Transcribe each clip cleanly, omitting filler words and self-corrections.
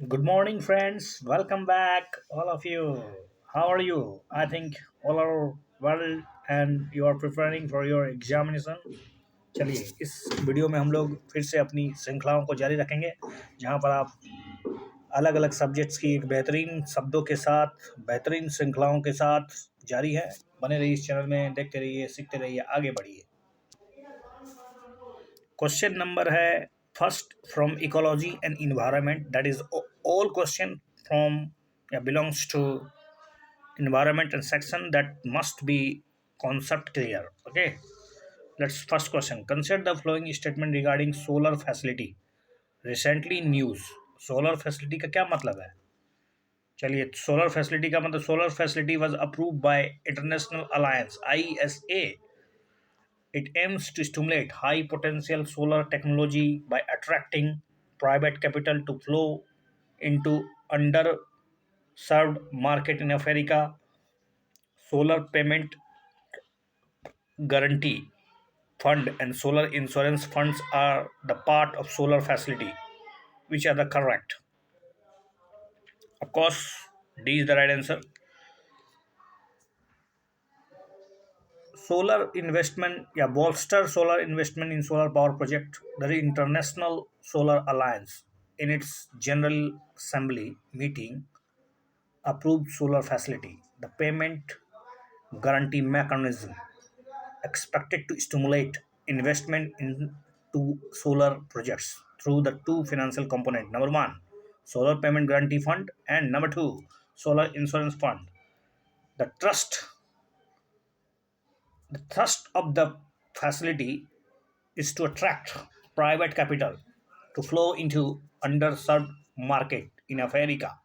Good morning, friends. Welcome back, all of you. How are you? I think all are well and you are preparing for your examination. चलिए इस video में हम लोग फिर से अपनी श्रृंखलाओं को जारी रखेंगे जहां पर आप अलग अलग सब्जेक्ट्स की एक बेहतरीन शब्दों के साथ बेहतरीन श्रृंखलाओं के साथ जारी है। बने रहिए इस चैनल में, देखते रहिए, सीखते रहिए, आगे बढ़िए। क्वेश्चन नंबर है first from ecology and environment, that is all question from belongs to environment and section that must be concept clear. Okay, let's first question. Consider the following statement regarding solar facility. Recently news. Solar facility का क्या मतलब है? चलिए, solar facility का मतलब solar facility was approved by international alliance ISA. It aims to stimulate high potential solar technology by attracting private capital to flow into underserved market in Africa. Solar payment guarantee fund and solar insurance funds are the part of solar facility. Which are the correct? Of course, D is the right answer. Solar investment, yeah, bolster solar investment in solar power project. The International Solar Alliance in its General Assembly meeting approved solar facility. The payment guarantee mechanism expected to stimulate investment into solar projects through the two financial components. Number one, solar payment guarantee fund, and number two, solar insurance fund. The trust, the thrust of the facility is to attract private capital to flow into underserved market in Africa.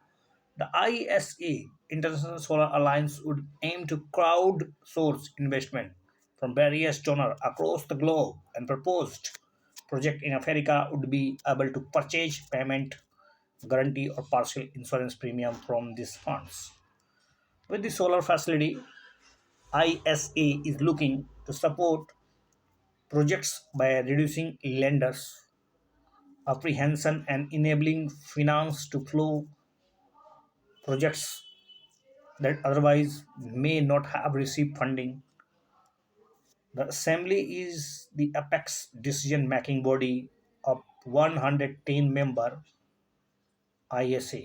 The ISA, International Solar Alliance, would aim to crowdsource investment from various donors across the globe, and proposed project in Africa would be able to purchase payment guarantee or partial insurance premium from these funds. With the solar facility, ISA is looking to support projects by reducing lenders' apprehension and enabling finance to flow projects that otherwise may not have received funding. The Assembly is the apex decision making body of 110 member ISA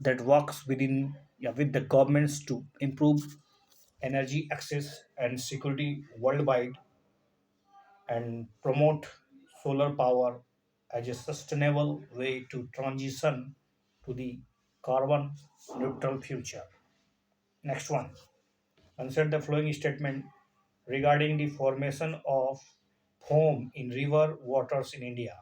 that works with the governments to improve energy access and security worldwide and promote solar power as a sustainable way to transition to the carbon neutral future. Next one. Consider the following statement regarding the formation of foam in river waters in India.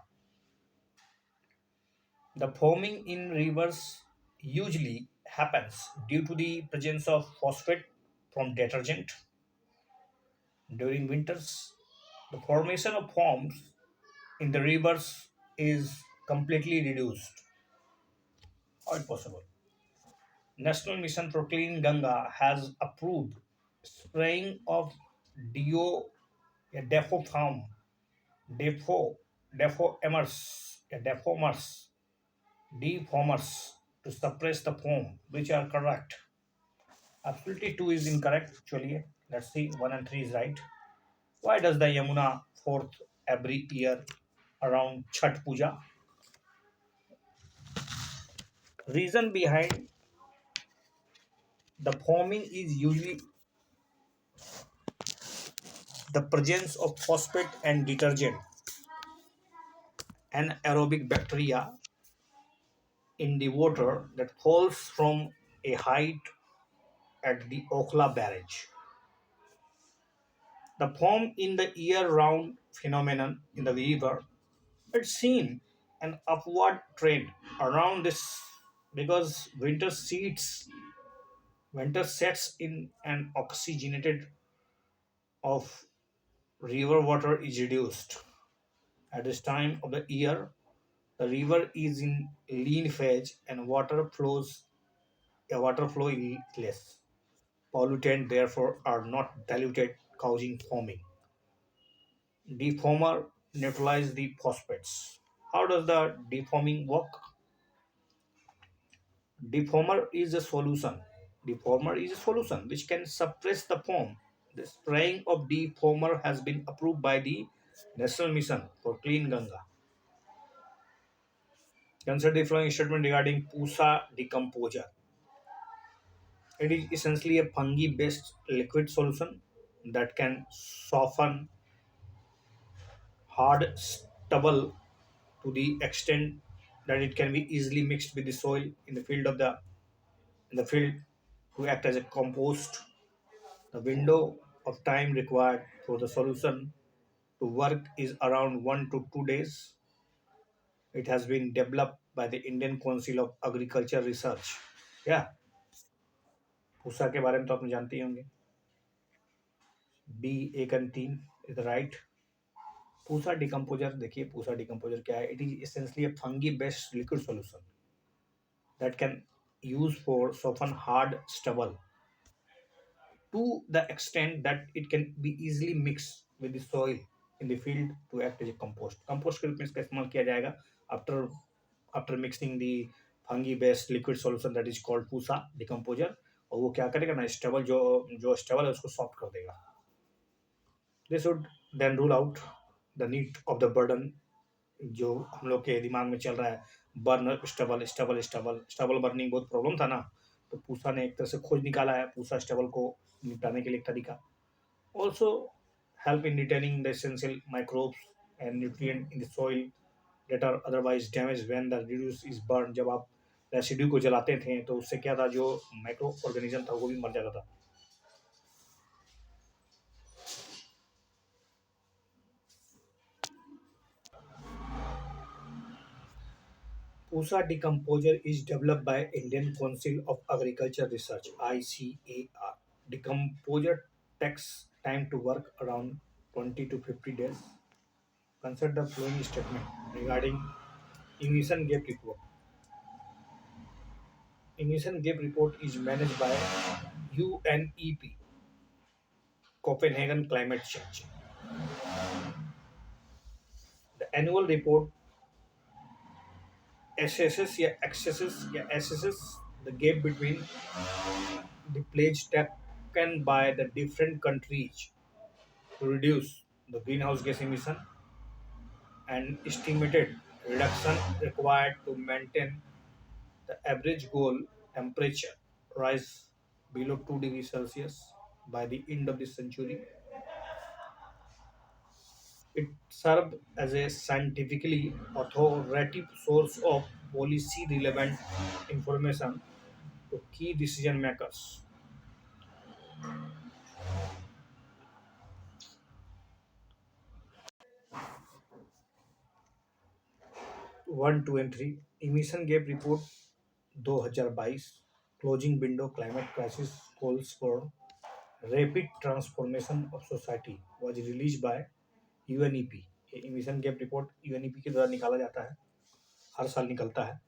The foaming in rivers usually happens due to the presence of phosphate from detergent. During winters, the formation of foams in the rivers is completely reduced. How is it possible? National Mission for Clean Ganga has approved spraying of DO, a defoform, defo, defoamers to suppress the foam, which are correct. Absolutely, two is incorrect. Actually, let's see, one and three is right. Why does the Yamuna fourth every year around Chhat Puja? Reason behind the foaming is usually the presence of phosphate and detergent, anaerobic bacteria in the water that falls from a height at the Okhla barrage. The foam in the year-round phenomenon in the river, it's seen an upward trend around this because winter sets in and oxygenated of river water is reduced. At this time of the year, the river is in lean phase and water flow is less. Pollutants therefore are not diluted, causing foaming. Defoamer neutralize the phosphates. How does the defoaming work? Deformer is a solution. Deformer is a solution which can suppress the foam. The spraying of deformer has been approved by the National Mission for Clean Ganga. Consider the following statement regarding Pusa decomposer. It is essentially a fungi-based liquid solution that can soften hard stubble to the extent that it can be easily mixed with the soil in the field to act as a compost. The window of time required for the solution to work is around 1 to 2 days. It has been developed by the Indian Council of Agriculture Research. Yeah, Pusa के बारे में तो आपने जानते ही होंगे. B एक and तीन is right. Pusa decomposer देखिए पूसा डिकम्पोजर क्या है. It is essentially a fungi based liquid solution that can use for soften hard stubble to the extent that it can be easily mixed with the soil in the field to act as a compost. Compost के रूप में इसका इस्तेमाल किया जाएगा after mixing the fungi based liquid solution that is called pusa decomposer. और वो क्या करेगा ना स्टेबल जो स्टेबल है उसको सॉफ्ट कर देगा. They should then rule out the need of the burden जो हम लोग के दिमाग में चल रहा है. Burn stubble stubble stubble stubble burning बहुत प्रॉब्लम था ना. तो पूसा ने एक तरह से खोज निकाला है पूसा स्टबल को निपटाने के लिए एक तरीका. Also help in retaining the essential microbes and nutrient in the soil that are otherwise damaged when the reduce is burned. जब आप रेसिड्यू को जलाते थे तो उससे क्या था जो माइक्रो ऑर्गेनिज्म था वो भी मर जाता था. Pusa decomposer is developed by Indian Council of Agriculture Research ICAR. Decomposer takes time to work around 20 to 50 days. Consider the following statement regarding emission gap report. Emission gap report is managed by UNEP, Copenhagen Climate Change. The annual report assesses the gap between the pledge taken by the different countries to reduce the greenhouse gas emission and estimated reduction required to maintain the average goal temperature rise below 2 degrees Celsius by the end of the century. It served as a scientifically authoritative source of policy relevant information to key decision makers. 1, 2 and 3 emission gap report 2022 closing window climate crisis calls for rapid transformation of society was released by UNEP. ये emission gap report UNEP के द्वारा निकाला जाता है. हर साल निकलता है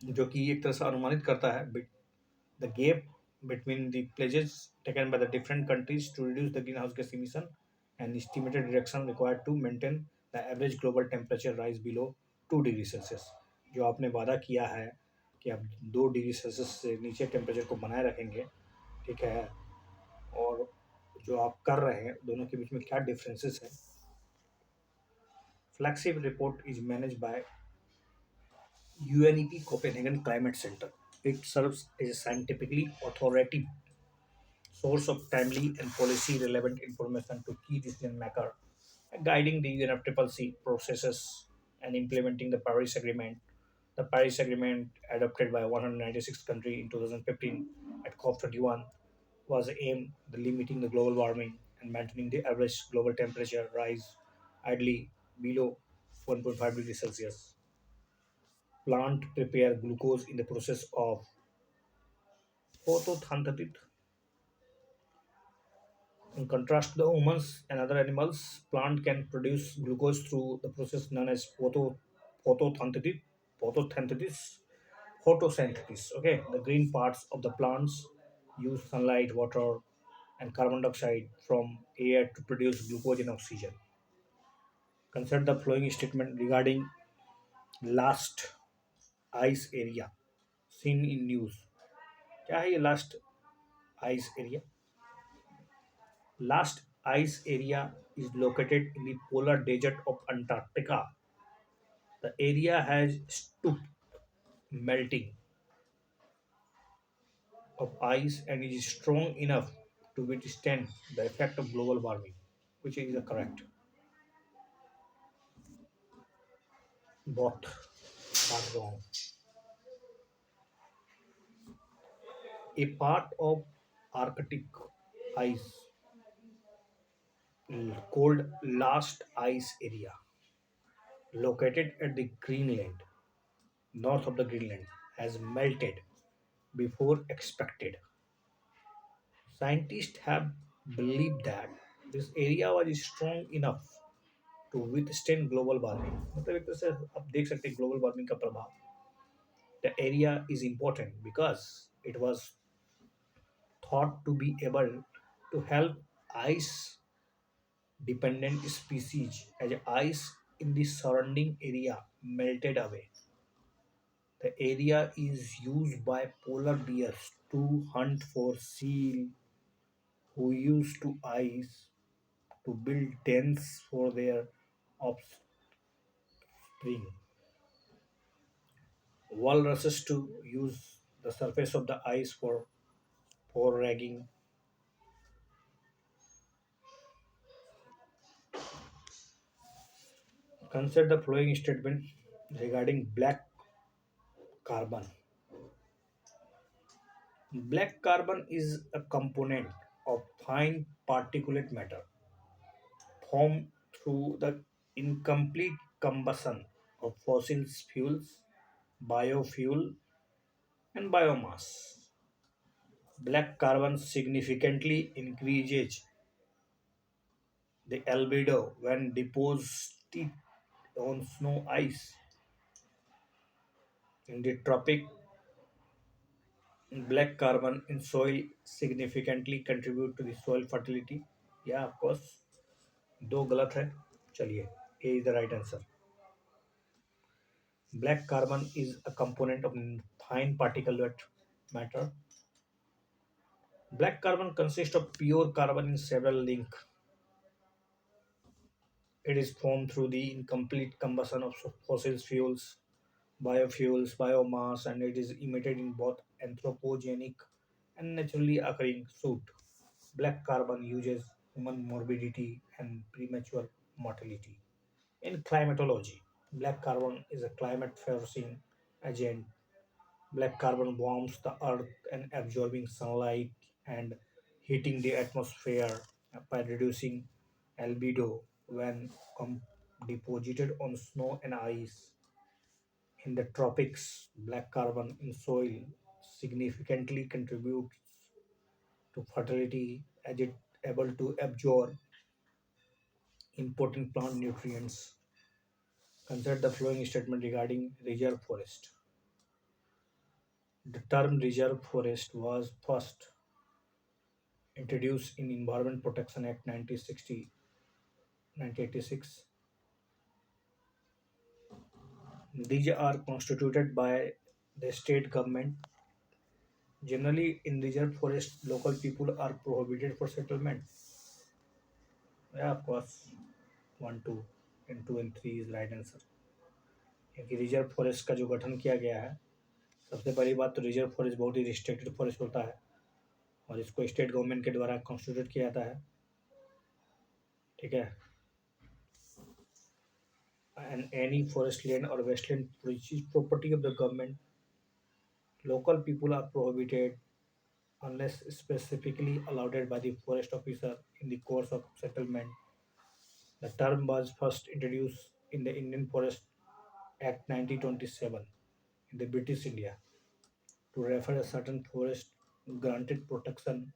जो कि एक तरह से अनुमानित करता है the gap between the pledges taken by the different countries to reduce the greenhouse gas emission and estimated reduction required to maintain the average global temperature rise below 2 degree Celsius. जो आपने वादा किया है कि आप 2 डिग्री सेल्सियस से नीचे temperature को बनाए रखेंगे, ठीक है, और जो आप कर रहे हैं दोनों के बीच में क्या डिफरेंसेस हैं. Flagship report is manage by UNEP Copenhagen Climate Center. It serves as a scientifically authoritative source of timely and policy relevant information to key decision maker, guiding the UNFCCC processes and implementing the Paris Agreement. The Paris Agreement, adopted by 196 countries in 2015 at COP21, was aimed at limiting the global warming and maintaining the average global temperature rise ideally below 1.5 degrees Celsius. Plant prepare glucose in the process of photosynthesis. In contrast to the humans and other animals, plant can produce glucose through the process known as photosynthesis. Photosynthesis. Photosynthesis. Okay, the green parts of the plants use sunlight, water, and carbon dioxide from air to produce glucose and oxygen. Consider the following statement regarding last ice area. seen in news. क्या है ये last ice area? Last ice area is located in the polar desert of Antarctica. The area has stopped melting of ice and is strong enough to withstand the effect of global warming, which is the correct. Both are wrong. A part of Arctic ice called last ice area located at the Greenland, north of the Greenland, has melted before expected. Scientists have believed that this area was strong enough to withstand global warming. मतलब एक तरह से आप देख सकते हैं global warming का प्रभाव. The area is important because it was thought to be able to help ice dependent species as ice in the surrounding area melted away. The area is used by polar bears to hunt for seal who used to ice to build dens for their offspring. Walruses to use the surface of the ice for foraging. Consider the following statement regarding black carbon. Black carbon is a component of fine particulate matter formed through the incomplete combustion of fossil fuels, biofuel, and biomass. Black carbon significantly increases the albedo when deposited on snow ice. In the tropic, black carbon in soil significantly contribute to the soil fertility. Yeah, of course. दो गलत है. चलिए, A is the right answer. Black carbon is a component of fine particulate matter. Black carbon consists of pure carbon in several links. It is formed through the incomplete combustion of fossil fuels, biofuels, biomass, and it is emitted in both anthropogenic and naturally occurring soot. Black carbon uses human morbidity and premature mortality. In climatology, black carbon is a climate forcing agent. Black carbon warms the earth and absorbing sunlight and heating the atmosphere by reducing albedo when deposited on snow and ice. In the tropics, black carbon in soil significantly contributes to fertility as it able to absorb important plant nutrients. Consider the following statement regarding reserve forest. The term reserve forest was first introduced in Environment Protection Act 1986. These are constituted by the state government. Generally, in reserve forest, local people are prohibited for settlement. Yeah, of course, 1, 2, and 2 and 3 is right answer. क्योंकि reserve forest का जो गठन किया गया है, सबसे पहली बात तो रिजर्व फॉरेस्ट बहुत ही रिस्ट्रिक्टेड फॉरेस्ट होता है और इसको स्टेट गवर्नमेंट के द्वारा कॉन्स्टिट्यूट किया जाता है. ठीक है. And any forest land or wasteland which is property of the government, local people are prohibited unless specifically allowed by the forest officer in the course of settlement. The term was first introduced in the Indian Forest Act 1927 in the British India to refer a certain forest granted protection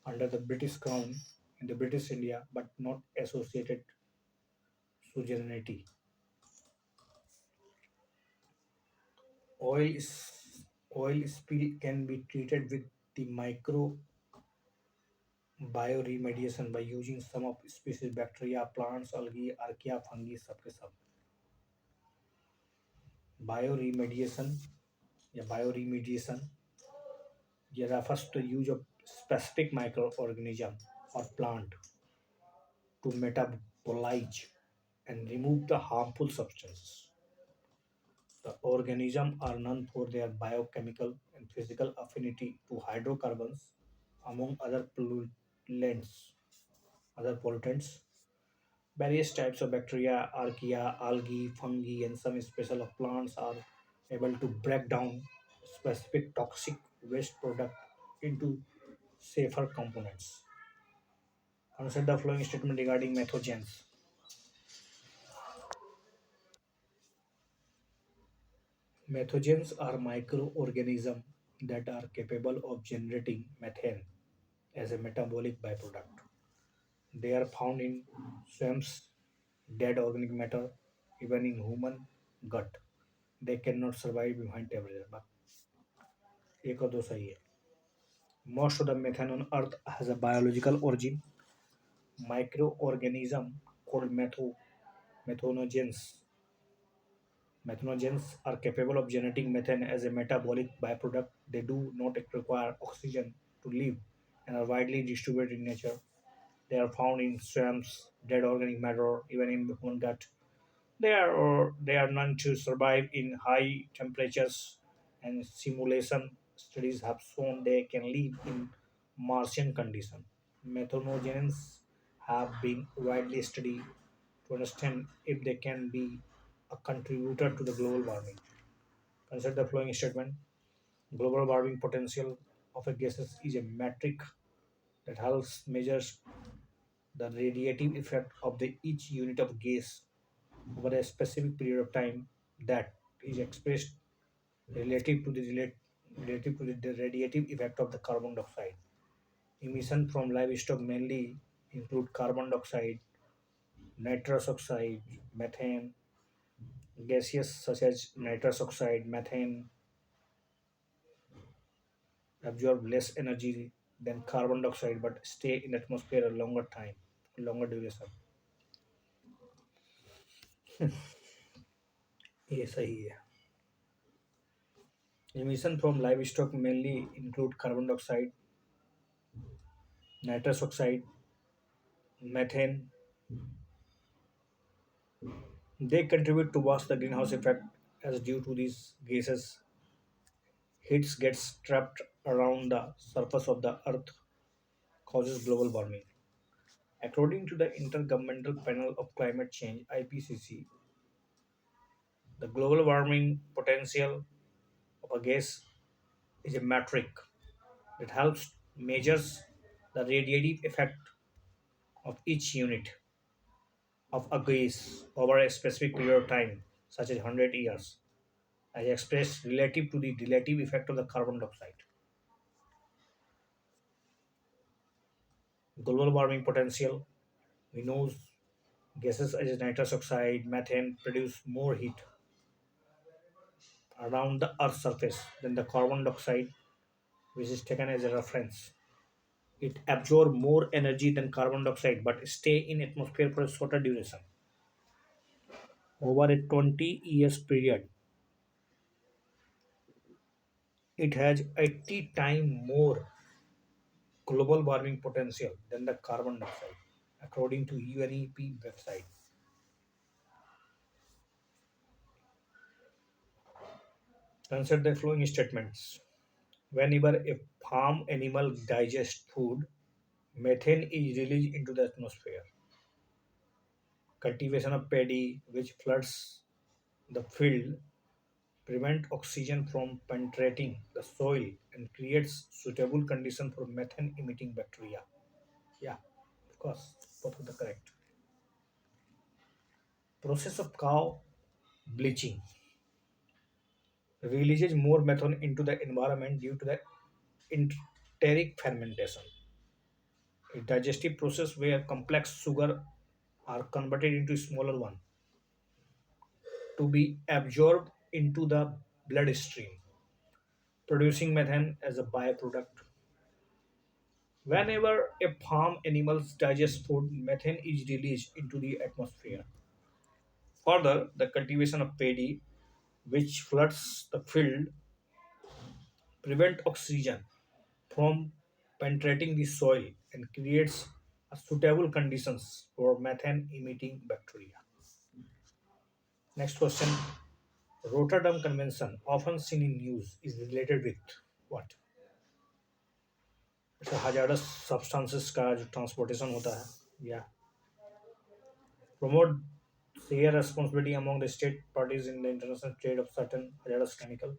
under the British Crown in the British India but not associated sovereignty. Oil is oil spill can be treated with the micro bioremediation by using some of species bacteria, plants, algae, archaea, fungi सबके सब. Bioremediation Yeah, bioremediation yeah, refers to the use of specific microorganism or plant to metabolize and remove the harmful substances. The organisms are known for their biochemical and physical affinity to hydrocarbons, among other pollutants. Various types of bacteria, archaea, algae, fungi, and some species of plants are able to break down specific toxic waste product into safer components. Consider the following statement regarding methogens. Methogens are microorganisms that are capable of generating methane as a metabolic byproduct. They are found in swamps, dead organic matter, even in human gut. They cannot survive behind temperature. But एक और दो सही है. Most of the methane on Earth has a biological origin. Microorganisms called methanogens. Methanogens are capable of generating methane as a metabolic byproduct. They do not require oxygen to live and are widely distributed in nature. They are found in swamps, dead organic matter, even in human gut. They are known to survive in high temperatures, and simulation studies have shown they can live in Martian conditions. Methanogens have been widely studied to understand if they can be a contributor to the global warming. Consider the following statement. Global warming potential of a gases is a metric that helps measures the radiative effect of the each unit of gas over a specific period of time that is expressed relative to the radiative effect of the carbon dioxide. Emission from livestock mainly include carbon dioxide, nitrous oxide, methane. Gases such as nitrous oxide, methane absorb less energy than carbon dioxide but stay in atmosphere a longer time, longer duration. ये सही है. Emission from livestock mainly include carbon dioxide, nitrous oxide, methane. They contribute towards the greenhouse effect as due to these gases, heat gets trapped around the surface of the earth, causes global warming. According to the Intergovernmental Panel of Climate Change (IPCC), the global warming potential of a gas is a metric that helps measures the radiative effect of each unit of a gas over a specific period of time, such as 100 years, as expressed relative to the relative effect of the carbon dioxide. Global warming potential, we know gases such as nitrous oxide, methane produce more heat around the Earth's surface than the carbon dioxide, which is taken as a reference. It absorbs more energy than carbon dioxide but stay in atmosphere for a shorter duration. Over a 20 years period, it has 80 times more global warming potential than the carbon dioxide, according to UNEP website. Consider the following statements. Whenever a farm animal digests food, methane is released into the atmosphere. Cultivation of paddy, which floods the field, prevent oxygen from penetrating the soil and creates suitable condition for methane emitting bacteria. Yeah, of course, both of the correct. Process of cow bleaching releases more methane into the environment due to the enteric fermentation, a digestive process where complex sugar are converted into smaller one to be absorbed into the bloodstream, producing methane as a byproduct. Whenever a farm animals digest food, methane is released into the atmosphere. Further, the cultivation of paddy, which floods the field, prevent oxygen from penetrating the soil and creates a suitable conditions for methane emitting bacteria. Next question. Rotterdam Convention, often seen in news, is related with what? It's a hazardous substances का जो transportation होता है या promote share responsibility among the state parties in the international trade of certain hazardous chemical.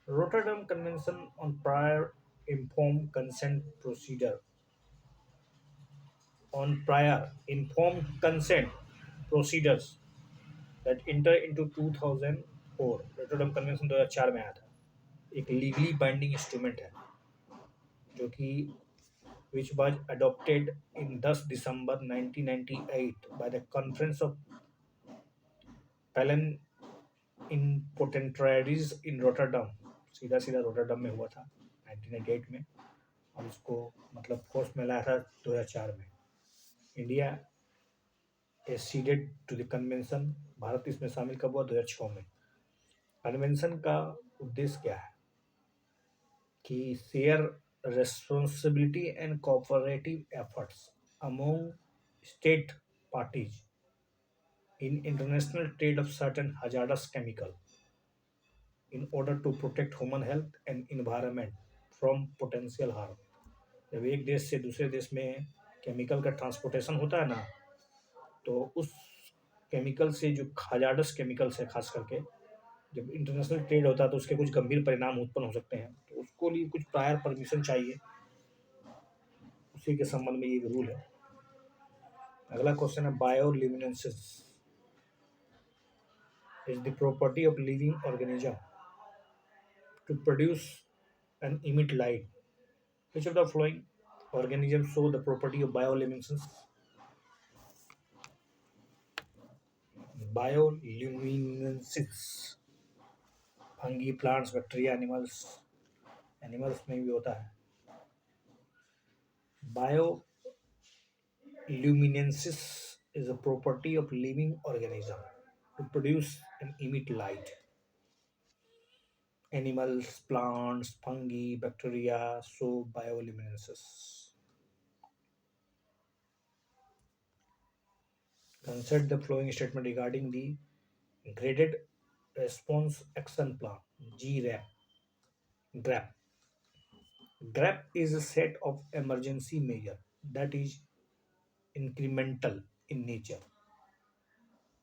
Rotterdam Convention on prior informed consent procedure on prior informed consent procedures that enter into 2004 Rotterdam convention 2004 में आया था एक legally binding instrument है जो कि which was adopted in 10 December 1998 by the Conference of Parliamentarians in Rotterdam. सीधा सीधा Rotterdam में हुआ था 1998 में और उसको मतलब फोर्स में लाया था 2004 में. India acceded to the convention. Bharat इसमें शामिल कब हुआ? 2006 में. कन्वेंशन का उद्देश्य क्या है कि share responsibility and cooperative efforts among state parties in international trade of certain hazardous chemical in order to protect human health and environment from potential harm. जब एक देश से दूसरे देश में केमिकल का ट्रांसपोर्टेशन होता है ना तो उस केमिकल से जो hazardous केमिकल्स है खास करके जब इंटरनेशनल ट्रेड होता है तो उसके कुछ गंभीर परिणाम उत्पन्न हो सकते हैं तो उसको लिए कुछ प्रायर परमिशन चाहिए उसी के संबंध में ये रूल है. अगला क्वेश्चन है bioluminescence is the property of living organism to produce and emit light. Which of the following organisms show the property of bioluminescence? Bioluminescence. Fungi, plants, bacteria, animals. Animals में भी होता है. Bioluminescence is a property of living organism to produce and emit light. Animals, plants, fungi, bacteria show bioluminescence. Consider the following statement regarding the Graded Response Action Plan (GRAP). GRAP. GRAP is a set of emergency measures that is incremental in nature.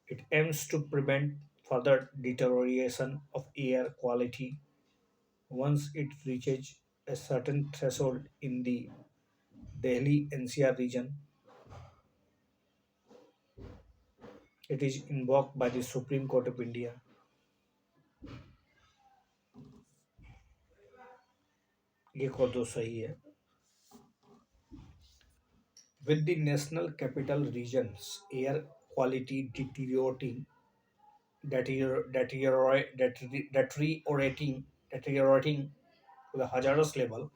It aims to prevent further deterioration of air quality once it reaches a certain threshold in the Delhi NCR region. It is invoked by the Supreme Court of India. ये को तो सही है. With the national capital region's air quality deteriorating to the hazardous level,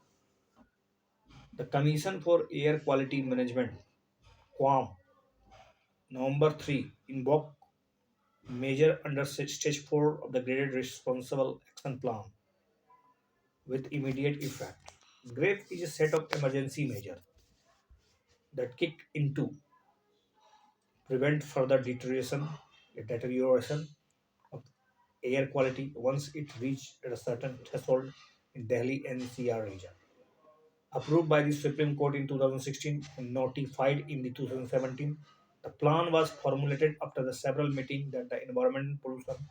the Commission for Air Quality Management (QAM) November 3 invoked measure under stage 4 of the Graded Responsible Action Plan with immediate effect. GRAPE is a set of emergency measures that kick into prevent further deterioration of air quality once it reached a certain threshold in Delhi NCR region. Approved by the Supreme Court in 2016 and notified in the 2017, the plan was formulated after the several meetings that the Environment Pollution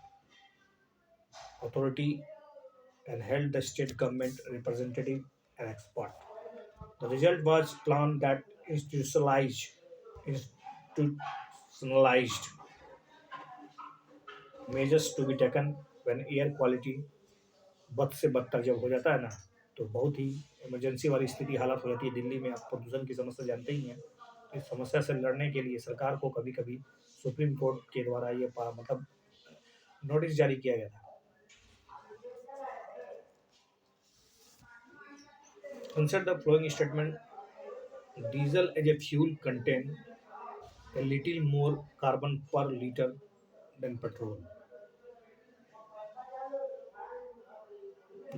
Authority and held the state government representative and expert. The result was plan that institutionalized measures to be taken when air quality बद से बदतर जब हो जाता है ना तो बहुत ही इमरजेंसी वाली स्थिति हालत हो जाती है. दिल्ली में आप प्रदूषण की समस्या जानते ही हैं. इस समस्या से लड़ने के लिए सरकार को कभी कभी सुप्रीम कोर्ट के द्वारा ये मतलब नोटिस जारी किया गया था. Consider the following statement. Diesel as a fuel contain a little more carbon per liter than petrol.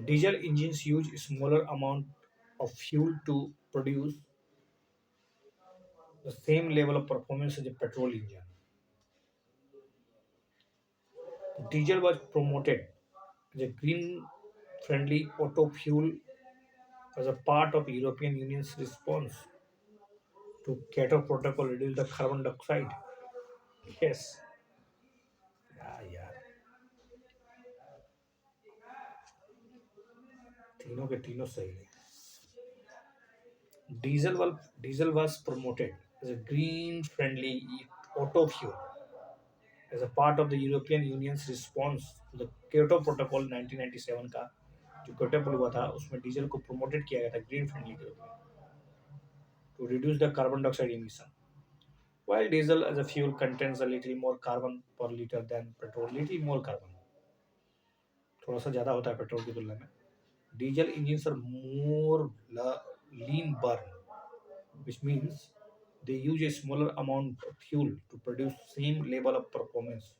Diesel engines use a smaller amount of fuel to produce the same level of performance as a petrol engine. Diesel was promoted as a green friendly auto fuel as a part of European Union's response to Kyoto Protocol reduce the carbon dioxide. Yes. यार तीनों के तीनों सही है. Diesel was promoted as a green friendly auto fuel as a part of the European Union's response to the Kyoto Protocol 1997 का जो Kyoto हुआ था उसमें डीजल को प्रमोटेड किया गया था ग्रीन फ्रेंडली के रूप में to reduce the carbon dioxide emission. While diesel as a fuel contains a little more carbon per liter than petrol, little more carbon, थोड़ा सा ज़्यादा होता है पेट्रोल की तुलना में. Diesel engines are more lean burn, which means they use a smaller amount of fuel to produce same level of performance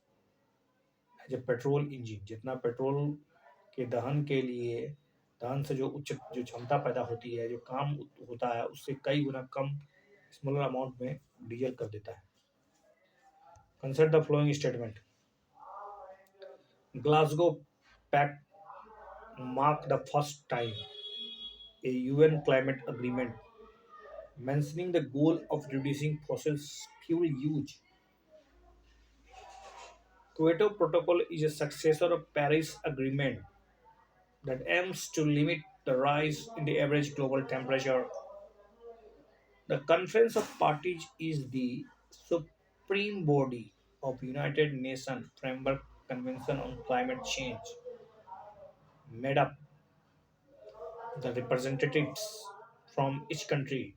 as a petrol engine. जितना petrol के दहन के लिए दहन से जो उच्च जो क्षमता पैदा होती है जो काम होता है उससे कई गुना कम स्मॉलर अमाउंट में डीजल कर देता है. Consider the following statement. Glasgow Pact marked the first time a UN climate agreement mentioning the goal of reducing fossil fuel use. Kyoto Protocol is a successor of Paris Agreement that aims to limit the rise in the average global temperature. The Conference of Parties is the supreme body of United Nations Framework Convention on Climate Change, made up the representatives from each country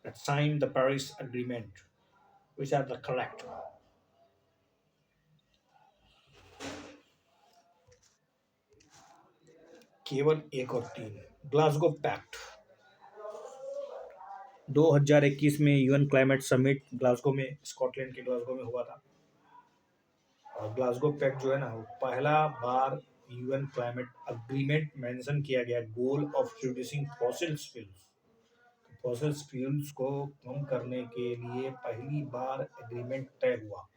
that signed the Paris Agreement, which are the correct. केवल एक और तीन. Glasgow pact 2021 में UN climate summit Glasgow में Scotland के Glasgow में हुआ था. और ग्लासगो पैक्ट जो है ना वो पहला बार यूएन क्लाइमेट अग्रीमेंट मेंशन किया गया goal of reducing fossil fuels को कम करने के लिए पहली बार एग्रीमेंट तय हुआ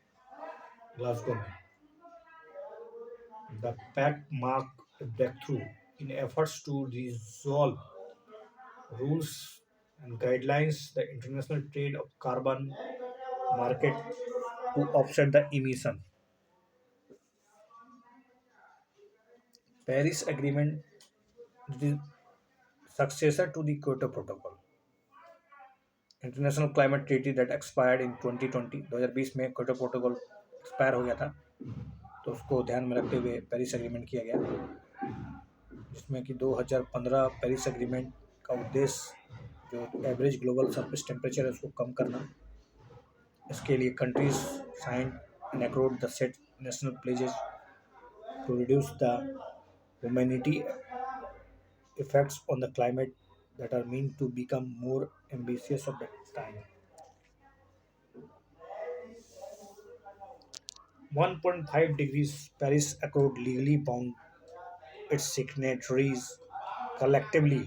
ग्लासगो में. The pact mark a breakthrough in efforts to resolve rules and guidelines the international trade of carbon market to offset the emission. Paris Agreement, the successor to the Kyoto Protocol, international climate treaty that expired in 2020 2020 में Kyoto protocol expire हो गया था तो उसको ध्यान में रखते हुए पेरिस एग्रीमेंट किया गया जिसमें कि 2015 पेरिस एग्रीमेंट का उद्देश्य जो एवरेज ग्लोबल सरफेस टेम्परेचर है उसको कम करना. इसके लिए countries sign and across the set national pledges to reduce the humanity effects on the climate that are meant to become more ambitious of that time. 1.5 degrees Paris Accord legally bound its signatories collectively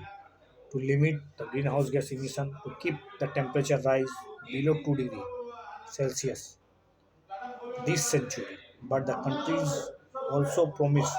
to limit the greenhouse gas emission to keep the temperature rise below 2 degrees Celsius this century. But the countries also promised